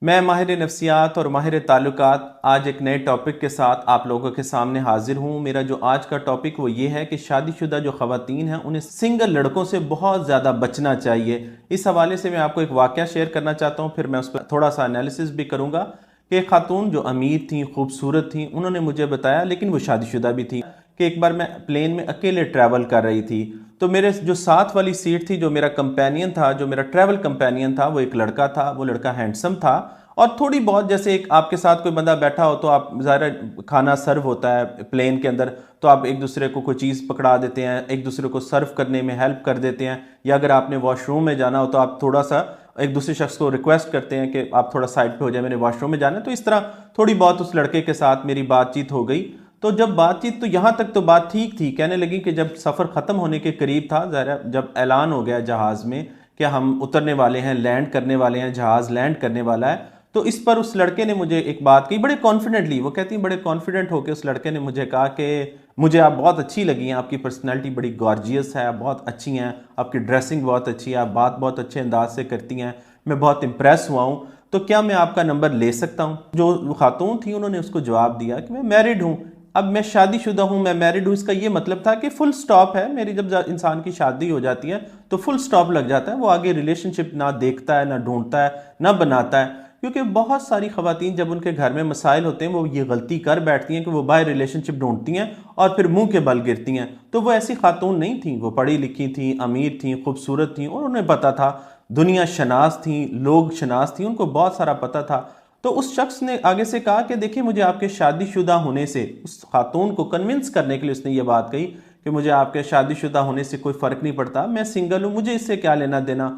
मैं माहिर नफ्सियात और माहिर ताल्लुकात आज एक नए टॉपिक के साथ आप लोगों के सामने हाजिर हूँ। मेरा जो आज का टॉपिक वो ये है कि शादीशुदा जो ख़वातीन हैं उन्हें सिंगल लड़कों से बहुत ज़्यादा बचना चाहिए। इस हवाले से मैं आपको एक वाक़या शेयर करना चाहता हूँ, फिर मैं उस पर थोड़ा सा एनालिसिस भी करूँगा कि एक खातून जो अमीर थी, खूबसूरत थी, उन्होंने मुझे बताया, लेकिन वो शादीशुदा भी थी, कि एक बार मैं प्लेन में अकेले ट्रैवल कर रही थी। तो मेरे जो साथ वाली सीट थी, जो मेरा कंपेनियन था, जो मेरा ट्रैवल कंपेनियन था, वो एक लड़का था। वो लड़का हैंडसम था और थोड़ी बहुत, जैसे एक आपके साथ कोई बंदा बैठा हो तो आप ज़ाहिर खाना सर्व होता है प्लेन के अंदर, तो आप एक दूसरे को कोई चीज़ पकड़ा देते हैं, एक दूसरे को सर्व करने में हेल्प कर देते हैं, या अगर आपने वॉशरूम में जाना हो तो आप थोड़ा सा एक दूसरे शख्स को रिक्वेस्ट करते हैं कि आप थोड़ा साइड पे हो जाए, मैंने वॉशरूम में जाना है। तो इस तरह थोड़ी बहुत उस लड़के के साथ मेरी बातचीत हो गई। तो जब बातचीत, तो यहाँ तक तो बात ठीक थी, कहने लगी कि जब सफ़र ख़त्म होने के करीब था, ज़रा जब ऐलान हो गया जहाज़ में कि हम उतरने वाले हैं, लैंड करने वाले हैं, जहाज़ लैंड करने वाला है, तो इस पर उस लड़के ने मुझे एक बात कही बड़े कॉन्फिडेंटली। वो कहती है बड़े कॉन्फिडेंट होकर उस लड़के ने मुझे कहा कि मुझे आप बहुत अच्छी लगी हैं, आपकी पर्सनैलिटी बड़ी गॉर्जियस है, आप बहुत अच्छी हैं, आपकी ड्रेसिंग बहुत अच्छी है, आप बात बहुत अच्छे अंदाज से करती हैं, मैं बहुत इम्प्रेस हुआ हूँ, तो क्या मैं आपका नंबर ले सकता हूँ। जो खातून थी उन्होंने उसको जवाब दिया कि मैं मैरिड हूँ, अब मैं शादीशुदा हूँ, मैं मैरिड हूँ। इसका ये मतलब था कि फुल स्टॉप है मेरी। जब इंसान की शादी हो जाती है तो फुल स्टॉप लग जाता है, वो आगे रिलेशनशिप ना देखता है, ना ढूंढता है, ना बनाता है। क्योंकि बहुत सारी खवातीन जब उनके घर में मसाइल होते हैं वो ये गलती कर बैठती हैं कि वो बाय रिलेशनशिप ढूंढती हैं और फिर मुंह के बल गिरती हैं। तो वो ऐसी खातून नहीं थी, वो पढ़ी लिखी थी, अमीर थी, खूबसूरत थी, और उन्हें पता था, दुनिया शनास थी, लोग शनास थी, उनको बहुत सारा पता था। तो उस शख्स ने आगे से कहा कि देखिए, मुझे आपके शादीशुदा होने से, उस खातून को कन्विंस करने के लिए उसने ये बात कही कि मुझे आपके शादीशुदा होने से कोई फ़र्क नहीं पड़ता, मैं सिंगल हूँ, मुझे इससे क्या लेना देना।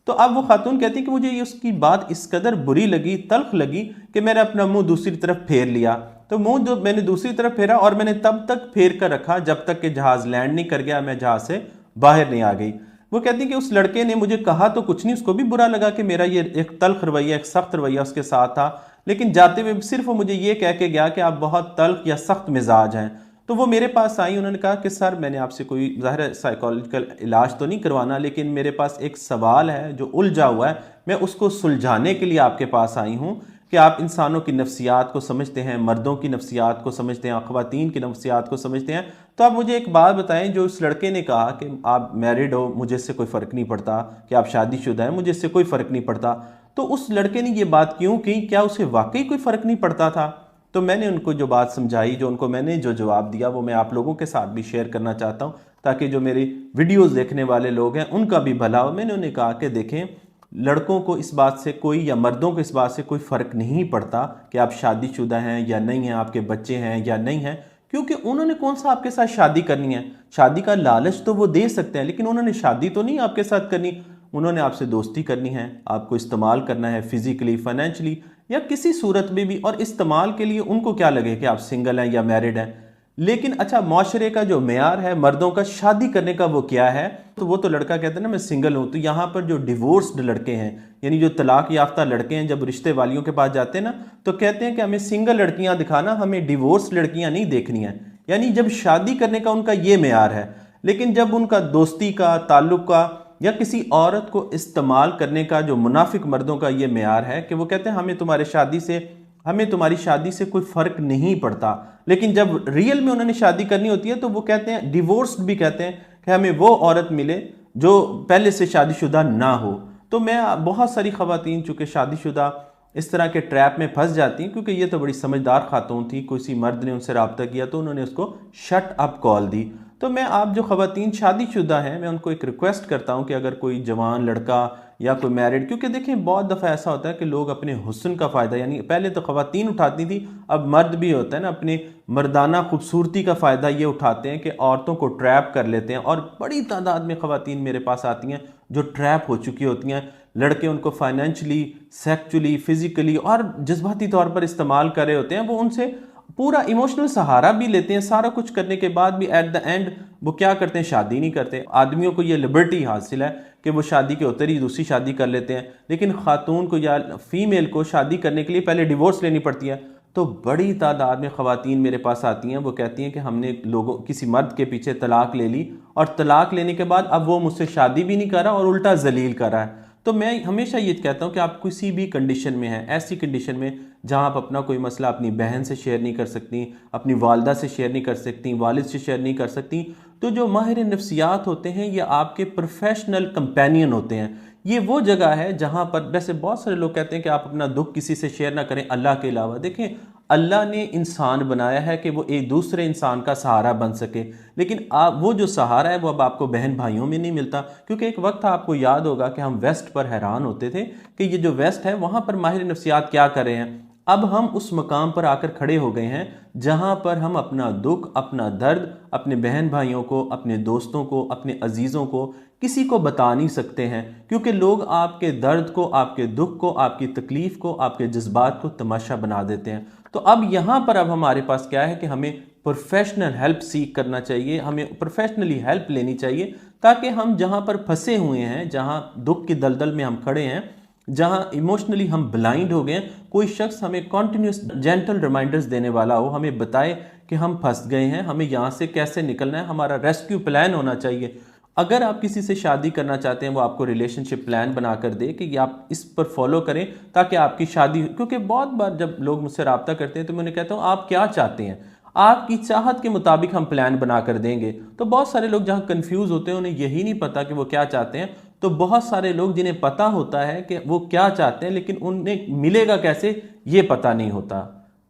तो अब वो खातून कहती कि मुझे ये उसकी बात इस कदर बुरी लगी, तल्ख लगी, कि मैंने अपना मुंह दूसरी तरफ फेर लिया। तो मुंह जो मैंने दूसरी तरफ फेरा, और मैंने तब तक फेर कर रखा जब तक कि जहाज़ लैंड नहीं कर गया, मैं जहाज़ से बाहर नहीं आ गई। वो कहती कि उस लड़के ने मुझे कहा तो कुछ नहीं, उसको भी बुरा लगा कि मेरा ये एक तल्ख रवैया, एक सख्त रवैया उसके साथ था, लेकिन जाते हुए सिर्फ वो मुझे ये कह के गया कि आप बहुत तल्ख या सख्त मिजाज हैं। तो वो मेरे पास आई, उन्होंने कहा कि सर, मैंने आपसे कोई ज़ाहिर साइकोलॉजिकल इलाज तो नहीं करवाना, लेकिन मेरे पास एक सवाल है जो उलझा हुआ है, मैं उसको सुलझाने के लिए आपके पास आई हूँ कि आप इंसानों की नफ्सियात को समझते हैं, मर्दों की नफ्सियात को समझते हैं, ख़वातीन की नफ्सियात को समझते हैं। तो आप मुझे एक बात बताएं, जो उस लड़के ने कहा कि आप मैरिड हो, मुझे इससे कोई फ़र्क नहीं पड़ता, कि आप शादीशुदा हैं, मुझे इससे कोई फ़र्क नहीं पड़ता, तो उस लड़के ने ये बात क्यों की? क्या उसे वाकई कोई फ़र्क नहीं पड़ता था? तो मैंने उनको जो बात समझाई, जो उनको मैंने जो जवाब दिया, वो मैं आप लोगों के साथ भी शेयर करना चाहता हूँ, ताकि जो मेरी वीडियोस देखने वाले लोग हैं उनका भी भला हो। मैंने उन्हें कहा कि देखें, लड़कों को इस बात से कोई, या मर्दों को इस बात से कोई फ़र्क नहीं पड़ता कि आप शादीशुदा हैं या नहीं हैं, आपके बच्चे हैं या नहीं हैं, क्योंकि उन्होंने कौन सा आपके साथ शादी करनी है। शादी का लालच तो वो दे सकते हैं, लेकिन उन्होंने शादी तो नहीं आपके साथ करनी। उन्होंने आपसे दोस्ती करनी है, आपको इस्तेमाल करना है, फिजिकली, फाइनेंशियली, या किसी सूरत में भी। और इस्तेमाल के लिए उनको क्या लगे कि आप सिंगल हैं या मैरिड हैं। लेकिन अच्छा, माशरे का जो मेयार है मर्दों का शादी करने का, वो क्या है? तो वो तो लड़का कहता है ना मैं सिंगल हूं। तो यहाँ पर जो डिवोर्स्ड लड़के हैं, यानी जो तलाक याफ्ता लड़के हैं, जब रिश्ते वालियों के पास जाते हैं ना, तो कहते हैं कि हमें सिंगल लड़कियां दिखाना, हमें डिवोर्स लड़कियां नहीं देखनी है। यानी जब शादी करने का उनका ये मेयार है, लेकिन जब उनका दोस्ती का, ताल्लुक का, या किसी औरत को इस्तेमाल करने का, जो मुनाफिक मर्दों का ये मेयार है कि वो कहते हैं हमें तुम्हारी शादी से कोई फर्क नहीं पड़ता, लेकिन जब रियल में उन्होंने शादी करनी होती है तो वो कहते हैं, डिवोर्स्ड भी कहते हैं, कि हमें वो औरत मिले जो पहले से शादीशुदा ना हो। तो मैं, बहुत सारी खवातीन चूंकि शादीशुदा इस तरह के ट्रैप में फंस जाती हैं, क्योंकि ये तो बड़ी समझदार खातून थी, किसी मर्द ने उनसे रब्ता किया तो उन्होंने उसको शट अप कॉल दी। तो मैं, आप जो खवातीन शादीशुदा हैं, मैं उनको एक रिक्वेस्ट करता हूं कि अगर कोई जवान लड़का या कोई मैरिड, क्योंकि देखें बहुत दफ़ा ऐसा होता है कि लोग अपने हुस्न का फ़ायदा, यानी पहले तो खवातीन उठाती थी, अब मर्द भी होता है ना, अपने मर्दाना खूबसूरती का फ़ायदा ये उठाते हैं कि औरतों को ट्रैप कर लेते हैं। और बड़ी तादाद में खवातीन मेरे पास आती हैं जो ट्रैप हो चुकी होती हैं। लड़के उनको फाइनेंशली, सेक्चुअली, फिजिकली और जज्बाती तौर पर इस्तेमाल कर रहे होते हैं। वो उनसे पूरा इमोशनल सहारा भी लेते हैं, सारा कुछ करने के बाद भी एट द एंड वो क्या करते हैं? शादी नहीं करते। आदमियों को ये लिबर्टी हासिल है कि वो शादी के होते ही दूसरी शादी कर लेते हैं, लेकिन खातून को या फीमेल को शादी करने के लिए पहले डिवोर्स लेनी पड़ती है। तो बड़ी तादाद में ख़वातीन मेरे पास आती हैं, वो कहती हैं कि हमने किसी मर्द के पीछे तलाक ले ली, और तलाक लेने के बाद अब वो मुझसे शादी भी नहीं कर रहा और उल्टा जलील कर रहा है। तो मैं हमेशा ये कहता हूँ कि आप किसी भी कंडीशन में हैं, ऐसी कंडीशन में जहाँ आप अपना कोई मसला अपनी बहन से शेयर नहीं कर सकती, अपनी वालदा से शेयर नहीं कर सकती, वालिद से शेयर नहीं कर सकती, तो जो माहिर नफ्सियात होते हैं ये आपके प्रोफेशनल कंपेनियन होते हैं। ये वो जगह है जहाँ पर, वैसे बहुत सारे लोग कहते हैं कि आप अपना दुख किसी से शेयर ना करें अल्लाह के अलावा। देखें, अल्लाह ने इंसान बनाया है कि वो एक दूसरे इंसान का सहारा बन सके, लेकिन वो जो सहारा है वो अब आपको बहन भाइयों में नहीं मिलता। क्योंकि एक वक्त आपको याद होगा कि हम वेस्ट पर हैरान होते थे कि ये जो वेस्ट है वहाँ पर माहिर नफ्सियात क्या कर रहे हैं। अब हम उस मकाम पर आकर खड़े हो गए हैं जहाँ पर हम अपना दुख, अपना दर्द अपने बहन भाइयों को, अपने दोस्तों को, अपने अजीज़ों को किसी को बता नहीं सकते हैं, क्योंकि लोग आपके दर्द को, आपके दुख को, आपकी तकलीफ़ को, आपके जज्बात को तमाशा बना देते हैं। तो अब यहाँ पर अब हमारे पास क्या है कि हमें प्रोफेशनल हेल्प सीख करना चाहिए, हमें प्रोफेशनली हेल्प लेनी चाहिए, ताकि हम जहाँ पर फंसे हुए हैं, जहाँ दुख की दलदल में हम खड़े हैं, जहाँ इमोशनली हम ब्लाइंड हो गए हैं, कोई शख्स हमें कॉन्टिन्यूस जेंटल रिमाइंडर्स देने वाला हो, हमें बताए कि हम फंस गए हैं, हमें यहाँ से कैसे निकलना है, हमारा रेस्क्यू प्लान होना चाहिए। अगर आप किसी से शादी करना चाहते हैं, वो आपको रिलेशनशिप प्लान बना कर दे कि आप इस पर फॉलो करें ताकि आपकी शादी, क्योंकि बहुत बार जब लोग मुझसे रब्ता करते हैं तो मैं उन्हें कहता हूँ आप क्या चाहते हैं, आपकी चाहत के मुताबिक हम प्लान बना कर देंगे। तो बहुत सारे लोग जहाँ कंफ्यूज होते हैं, उन्हें यही नहीं पता कि वो क्या चाहते हैं। तो बहुत सारे लोग जिन्हें पता होता है कि वो क्या चाहते हैं, लेकिन उन्हें मिलेगा कैसे ये पता नहीं होता।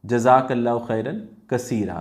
जज़ाकल्लाहु खैरन कसीरा।